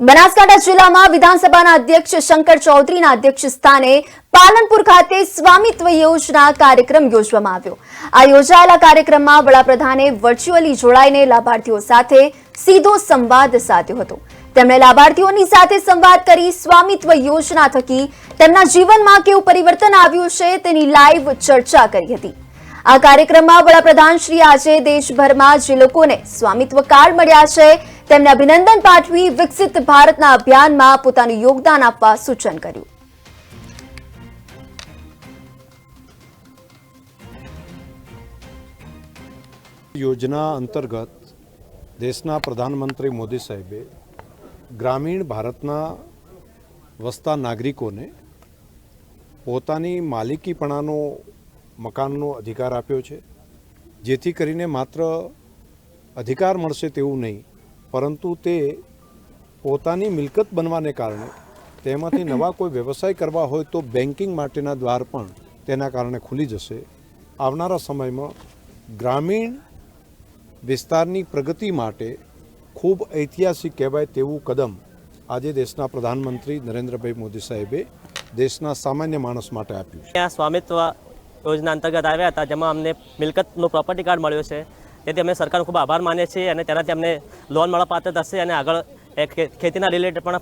બનાસકાંઠા જિલ્લામાં વિધાનસભાના અધ્યક્ષ શંકર ચૌધરીના અધ્યક્ષ સ્થાને પાલનપુર ખાતે સ્વામિત્વ યોજના કાર્યક્રમ યોજવામાં આવ્યો। આ યોજાયેલા કાર્યક્રમમાં વડાપ્રધાને વર્ચ્યુઅલી જોડાઈને લાભાર્થીઓ સાથે સીધો સંવાદ સાધ્યો હતો। તેમણે લાભાર્થીઓની સાથે સંવાદ કરી સ્વામિત્વ યોજના થકી તેમના જીવનમાં કેવું પરિવર્તન આવ્યું છે તેની લાઈવ ચર્ચા કરી હતી। આ કાર્યક્રમમાં વડાપ્રધાન શ્રી આજે દેશભરમાં જે લોકોને સ્વામિત્વ કાર્ડ મળ્યા છે તેમને અભિનંદન પાઠવી વિકસિત ભારતના અભિયાનમાં પોતાનું યોગદાન આપવા સૂચન કર્યું। योजना अंतर्गत देशना प्रधानमंत्री मोदी साहेबे ग्रामीण भारतना वसता नागरिकोने पोतानी मालिकीपणानो मकाननो अधिकार आप्यो छे, जेथी करीने मात्र अधिकार मळशे तेवुं नहीं परंतु ते पोतानी मिलकत बनवाने कारणे तेमांथी नवा कोई व्यवसाय करवा होय तो बेंकिंग माटेना द्वार पण तेना कारणे खुली जशे। आवनारा समयमां ग्रामीण विस्तारनी प्रगति माटे खूब ऐतिहासिक कहेवाय तेवुं कदम आज देशना प्रधानमंत्री नरेन्द्रभाई मोदी साहेबे देशना सामान्य माणस माटे आप्युं छे। स्वामित्व योजना अंतर्गत आव्या हता, जेमां अमने मिलकतनुं प्रोपर्टी कार्ड मळ्युं छे, તેથી અમે સરકારનો ખૂબ આભાર માનીએ છીએ અને તેનાથી અમને લોન મળવાપાત્ર થશે અને આગળ ખેતીના રિલેટેડ પણ